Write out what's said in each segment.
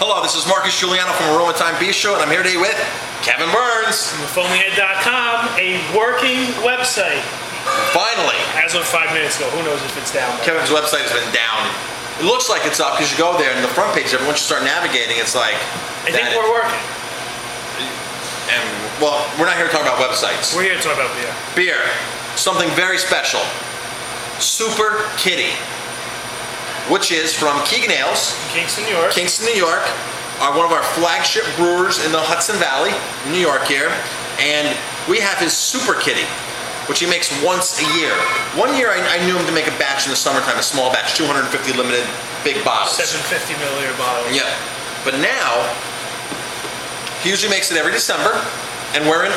Hello, this is Marcus Guiliano from Aroma Thyme Bistro, and I'm here today with Kevin Burns. From thefoamyhead.com, a working website. Finally. As of 5 minutes ago. Who knows if it's down there. Kevin's website has been down. It looks like it's up because you go there and the front page, once you start navigating, it's like... I think we're working. And, well, we're not here to talk about websites. We're here to talk about beer. Beer. Something very special. Super Kitty. Which is from Keegan Ales. Kingston, New York. Kingston, New York. One of our flagship brewers in the Hudson Valley, New York here. And we have his Super Kitty, which he makes once a year. One year I knew him to make a batch in the summertime, a small batch, 250 limited, big bottles. 750 milliliter bottles. Yeah. But now, he usually makes it every December, and we're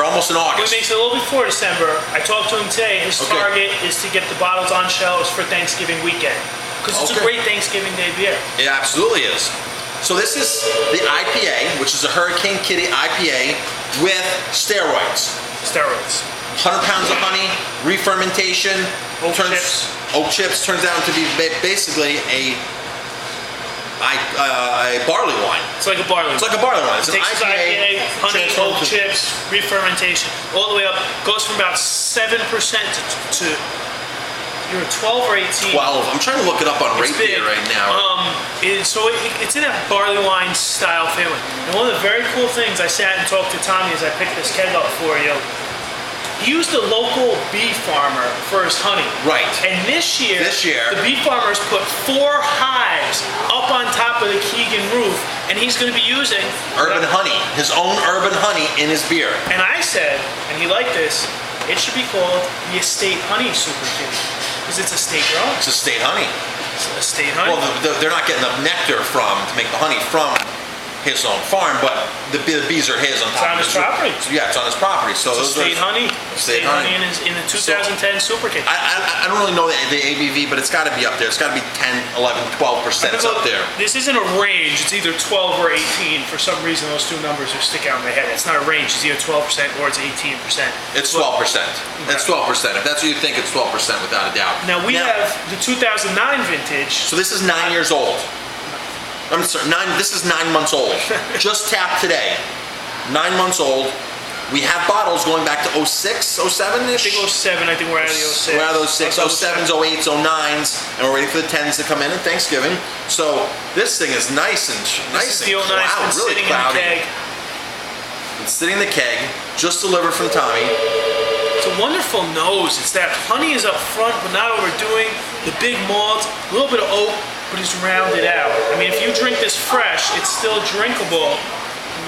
almost in August. He makes it a little before December. I talked to him today. His target is to get the bottles on shelves for Thanksgiving weekend. Because it's a great Thanksgiving Day beer. It absolutely is. So this is the IPA, which is a Hurricane Kitty IPA with steroids. Steroids. 100 pounds of honey, re-fermentation. Oak chips. Oak chips turns out to be basically a barley wine. It's like a barley wine. It's like a barley wine. It's it an takes IPA, honey, oak chips, re-fermentation, all the way up. Goes from about 7% to you're 12 or 18. 12. I'm trying to look it up on Rate Beer right now. It's in a barley wine style family. And one of the very cool things, I sat and talked to Tommy as I picked this keg up for you. He used a local bee farmer for his honey. Right. And this year, the bee farmers put 4 hives up on top of the Keegan roof, and he's going to be using urban honey, his own urban honey in his beer. And I said, and he liked this, it should be called the Estate Honey Super Kitty. Because it's estate grown. It's estate honey. It's estate honey. Well, they're not getting the nectar to make the honey from his own farm, but the bees are his on top of his property. Yeah, it's on his property. So it's estate honey. Estate honey in the 2010 Super Kitty. I don't really know the ABV, but it's got to be up there. It's got to be 10, 11, 12%. It's up there. This isn't a range. It's either 12 or 18. For some reason, those two numbers are stick out in my head. It's not a range. It's either 12% or it's 18%. It's 12%. It's 12%. If that's what you think, it's 12% without a doubt. Now we have the 2009 vintage. So this is 9 years old. I'm sorry, this is 9 months old. Just tapped today. 9 months old. We have bottles going back to 06, 07-ish? I think 07, I think we're out of the 06. We're out of those 06, 07s, 08s, 09s, and we're waiting for the 10s to come in at Thanksgiving. So this thing is nice and cloudy, really cloudy. It's sitting in the keg, just delivered from Tommy. It's a wonderful nose. It's that honey is up front, but not overdoing. The big malt, a little bit of oak, but it's rounded out. I mean, if you drink this fresh, it's still drinkable,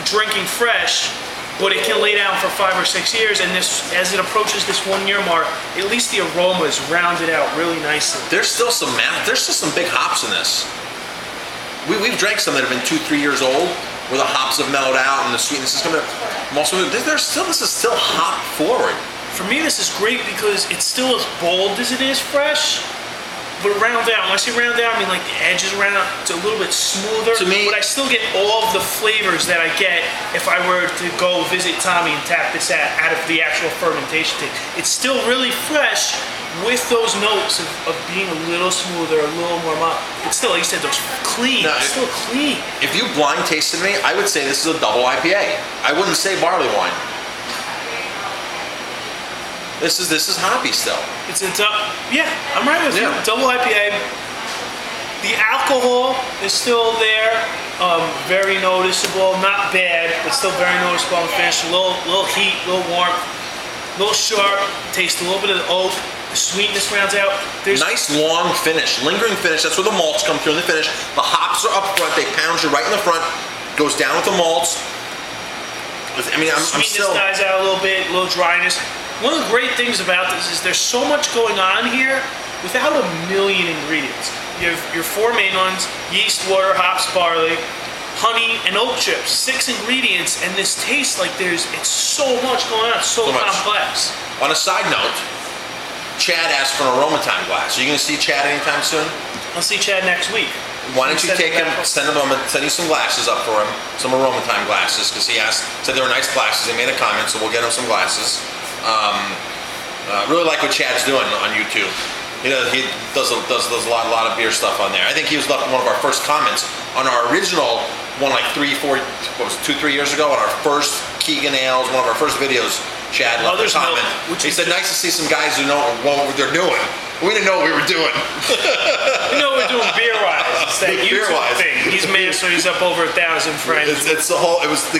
drinking fresh, but it can lay down for 5 or 6 years, and this, as it approaches this 1 year mark, at least the aroma is rounded out really nicely. There's still some big hops in this. We've drank some that have been 2-3 years old, where the hops have mellowed out and the sweetness is coming. This is still hop forward. For me, this is great because it's still as bold as it is fresh, but round out. When I say round out, I mean like the edges round out. It's a little bit smoother. To me, but I still get all of the flavors that I get if I were to go visit Tommy and tap this out of the actual fermentation tank. It's still really fresh with those notes of being a little smoother, a little more mild. It's still, like you said, those clean. No, it's still clean. If you blind tasted me, I would say this is a double IPA. I wouldn't say barley wine. This is hoppy still. Yeah, I'm right with you. Double IPA. The alcohol is still there, very noticeable. Not bad, but still very noticeable on the finish. A little heat, a little warmth, a little sharp. Taste a little bit of the oak. The sweetness rounds out. There's nice long finish, lingering finish. That's where the malts come through in the finish. The hops are up front. They pound you right in the front. Goes down with the malts. I mean, sweetness dies out a little bit, a little dryness. One of the great things about this is there's so much going on here without a million ingredients. You have your 4 main ones: yeast, water, hops, barley, honey, and oak chips. 6 ingredients, and this tastes like it's so much going on. It's so complex. On a side note, Chad asked for an Aroma Thyme glass. Are you going to see Chad anytime soon? I'll see Chad next week. Why don't you take him, send you some glasses up for him, some Aroma Thyme glasses, because he said they were nice glasses. He made a comment, so we'll get him some glasses. Really like what Chad's doing on YouTube. He does a lot of beer stuff on there. I think he was left one of our first comments on our original one, like 3 years ago, on our first Keegan Ales, one of our first videos. Chad left a comment. He said, "Nice to see some guys who know what they're doing." We didn't know what we were doing. You know what we're doing beer-wise. It's that YouTube thing. He's mad, so he's up over 1,000 friends. It's the whole. It was the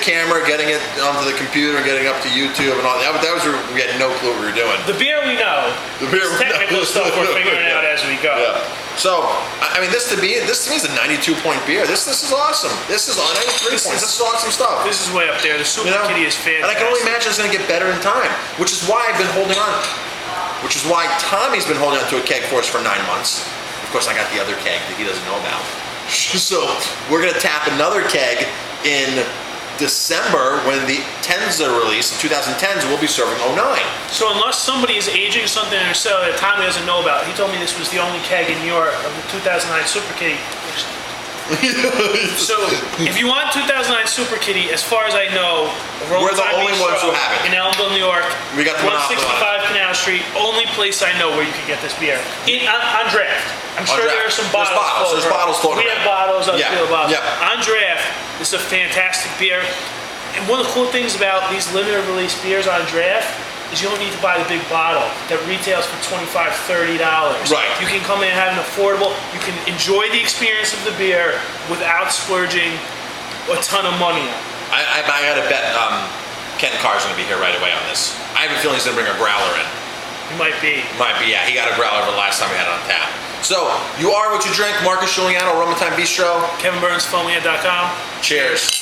camera, getting it onto the computer, getting up to YouTube, and all that. That was where we had no clue what we were doing. The beer we know. The beer we know. Technical stuff we're figuring out as we go. Yeah. So, I mean, this to me is a 92-point beer. This is awesome. This is 93 points. This is awesome stuff. This is way up there. The Super Kitty is fantastic. And I can only imagine it's going to get better in time, which is why I've been holding on. Which is why Tommy's been holding on to a keg for us for 9 months. Of course, I got the other keg that he doesn't know about. So we're going to tap another keg in December when the 10s are released. The 2010s, we'll be serving 09. So unless somebody is aging something in their cellar that Tommy doesn't know about, he told me this was the only keg in New York of the 2009 Super Kitty. So if you want 2009 Super Kitty, as far as I know, we're the only ones who have it. In Ellenville, New York. We got the 165 Canal Street, only place I know where you can get this beer. On draft. I'm sure there are some bottles. There's bottles floating around. We have bottles, other people have bottles. Yeah. On draft, this is a fantastic beer. And one of the cool things about these limited release beers on draft is you don't need to buy the big bottle that retails for $25, $30. Right. You can come in and have an affordable, you can enjoy the experience of the beer without splurging a ton of money on it. I gotta bet Ken Carr's gonna be here right away on this. I have a feeling he's gonna bring a growler in. He might be. Yeah. He got a growler the last time we had it on tap. So, you are what you drink. Marcus Guiliano, Aroma Thyme Bistro. KevinBurns, PhoneMeUp.com. Cheers.